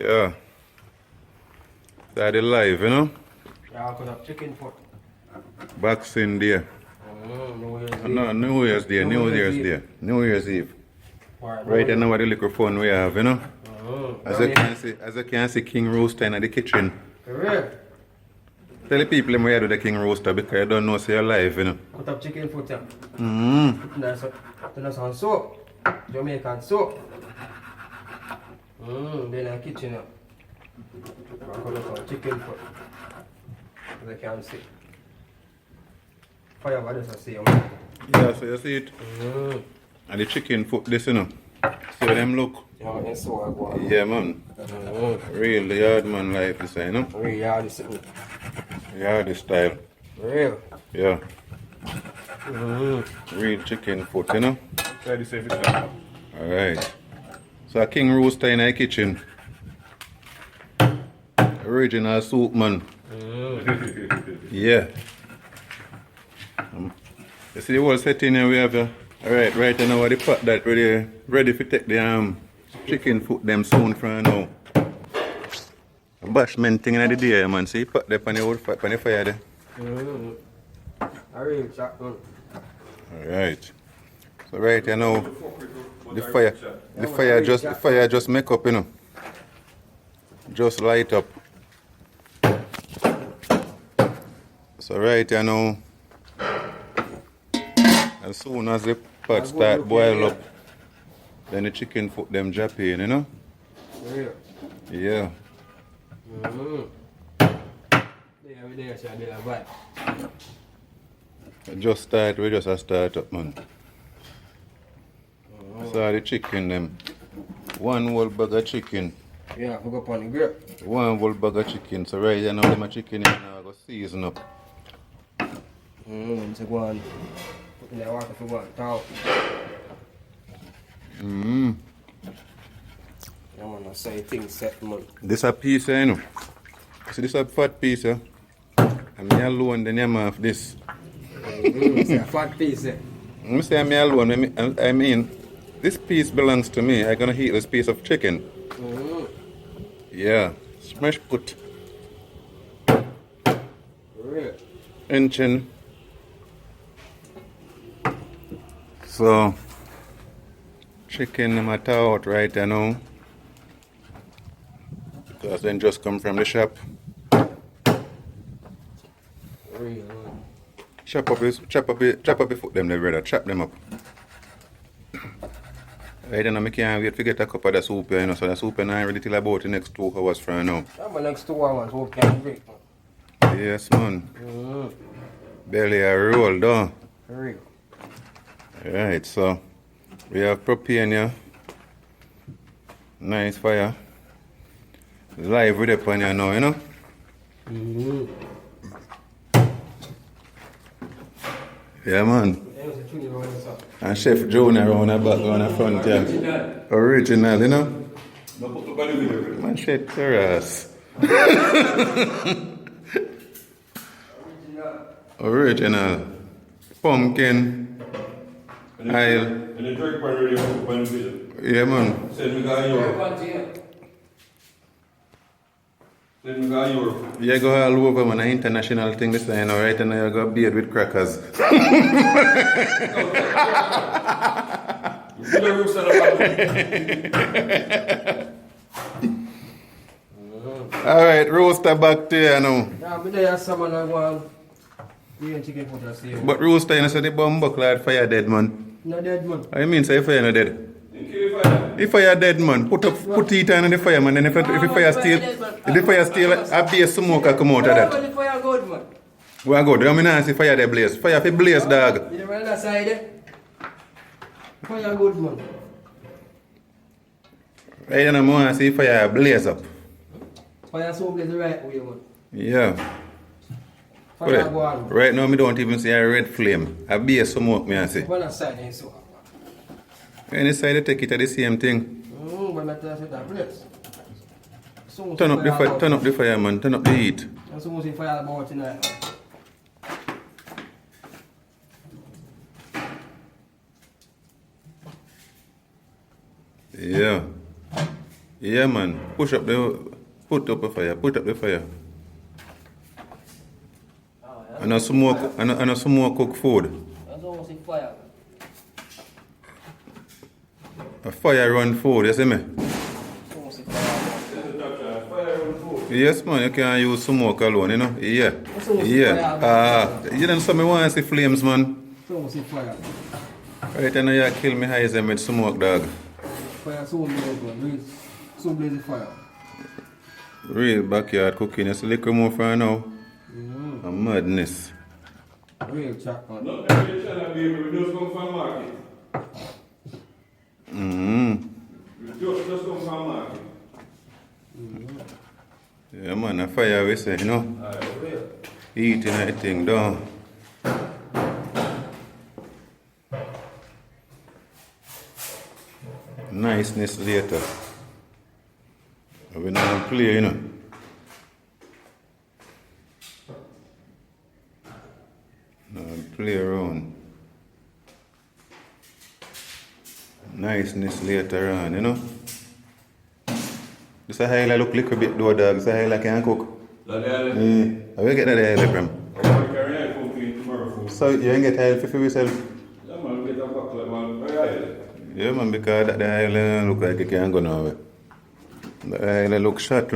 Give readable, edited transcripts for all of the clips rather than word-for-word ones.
Yeah. That is live, you know? Yeah, I could have chicken foot. Boxing Day. New Year's Eve. No, New Year's Day, New Year's Day. New Year's Eve. Right now what the little phone we have, you know? As you can see King Rooster in the kitchen. For real? Tell the people where you do the King Rooster because you don't know say you're live, you know. Cut up chicken foot, yeah. Mm-hmm. Put some soap. Jamaican soap. Then in the kitchen, yeah. I cut up some chicken foot. As you can see. Fire what does I say? Yeah, so you see it? And the chicken foot this, you know. See how them look? Yeah, it's so I go on. Yeah, man. Real yard man life this, you know? Real yard is sitting. Yard style. Real. Yeah. Real chicken foot, you know? Try to save it down. Alright. So a King Rooster in the kitchen. Original soup, man. Yeah. You see the whole setting here we have here? Alright, right now the pot that ready to take the chicken foot them soon from now. A bashment thing in the day, man. See, put that on the old fire there. I really chat on. Alright. So right here now the fire just make up, you know. Just light up. So right here now, as soon as the pot start boil up, then the chicken foot them drop in, you know? Real. Yeah. Every day I say I did a vibe. We just start up, man. So the chicken them. One whole bag of chicken. Yeah, I go up on the grill. One whole bag of chicken. So right now them a chicken here now I go season up. So go on. Put in the water for one towel. I want to say things set, man. This a piece, you know. See this a fat piece, yeah? And me alone the name of this. It's a fat piece, eh? I say me alone, I mean, this piece belongs to me. I'm gonna eat this piece of chicken. Yeah, smash put. Real. Engine. So, chicken I'm at out right now. Because then just come from the shop. Real. Chop up the foot them there, brother. Chop them up. Right now I can't wait to get a cup of the soup here, you know. So the soup ain't ready till about the next 2 hours from now. I'm the next 2 hours, hope can break. Yes, man. Belly a roll down. Real. Right, so we have propane here. Nice fire. Live with the pan here now, you know? Yeah, man. And Chef Jonah around the back, around the front here. Original, you know? Man, shit, your ass. Original. Pumpkin. Aisle. Yeah, man. You go all over, man. An international thing this time, you know, right? And you go beard with crackers. Alright, Rooster back to you now. But Rooster, you know, so the bomb buckler fire dead, man. No dead, man. I mean, say fire not dead. If fire dead, man, put it on the fire, man. And if the fire still a base smoke come out of that. The fire good, man. Well, good. I mean, I see fire there blaze. Fire for blaze, dog. You never on that side, eh? Fire good, man. Right now, I see fire blaze up. Fire so blaze the right way, man. Yeah. Fire go on. Right now, I don't even see a red flame. A base smoke, me I see. On that side, eh, so. Any side, they take it at the same thing. But I tell you that place. Turn up the fire, man. Turn up the heat. I'm supposed to fire about tonight. Yeah. Yeah, man. Put up the fire. Put up the fire. And a smoke cook food. That's almost a fire. A fire run food, you see me? Almost a fire. Fire run food. Yes, man, you can't use smoke alone, you know? Yeah. You don't say me want to see flames, man. It's almost a fire. Right now you kill me eyes with smoke, dog. Fire so blaze, so blaze fire. Real backyard cooking, you see little more for now. A madness. Real chat, man. Not every channel, baby, we just come from market. We just come from market. Yeah, man, a fire we say, you know? Eating everything down. Niceness later. We don't play, you know? No, play around. Niceness later on, you know? This is how I look little bit though, dog. This is how I can cook. That the I will get that oil from. I carry out cooking tomorrow food. So you ain't get oil for yourself? Yeah, man, get a bucket like man. Yeah, man, because that the oil look like it can't go nowhere. The oil look short.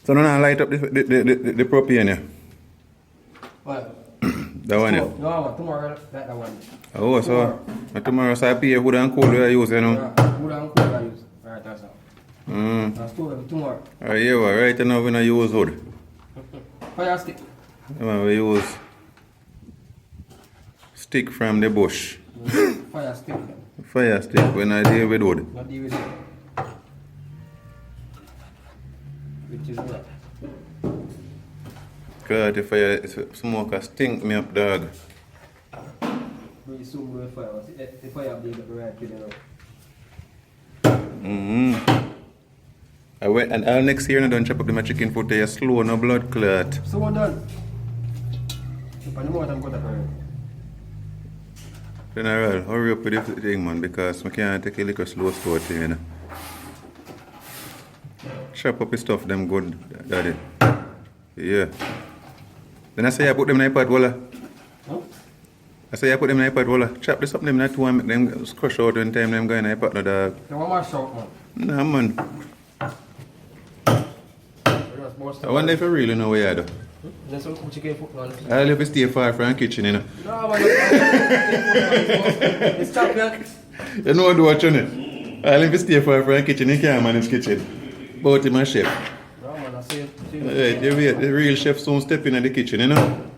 So now light up the propane, yeah? What? That one, yeah? No, tomorrow that one. Oh, so tomorrow so I pay wood and coal I use, you know? Yeah, wood and coal I use. Right, that's all. I'll store them tomorrow. Yeah, well, right now we don't use wood. Fire stick. Yeah, man, we use stick from the bush. Fire stick. Fire stick when I deal with wood. Not deal with it. Which is what? God, the fire smoke stink me up, dog. Very soon with fire. The fire be the right kid, you know. I went and all next year I don't chop up my chicken foot there slow, no blood clot. So what done? If I know what I'm going to do. General, hurry up with the thing, man, because I can't take a little slow thing, you know. Chop up the stuff, them good, daddy. Yeah. Then I say I put them in the pot, voila. Huh? I say I put them in the pot, voila. Chop this up them in the two and make them crush out when time them go in the pot, no dog. So what mash out, man? Nah, man. I wonder if you really know where you are, though. Just some chicken foot, man. I live to stay far from the kitchen, you know. No, man. It's champion. You know what do it? I live to stay far from the kitchen, you can't manage kitchen. But him a chef. No, man, I see it. Right, the real chef soon step in the kitchen, you know.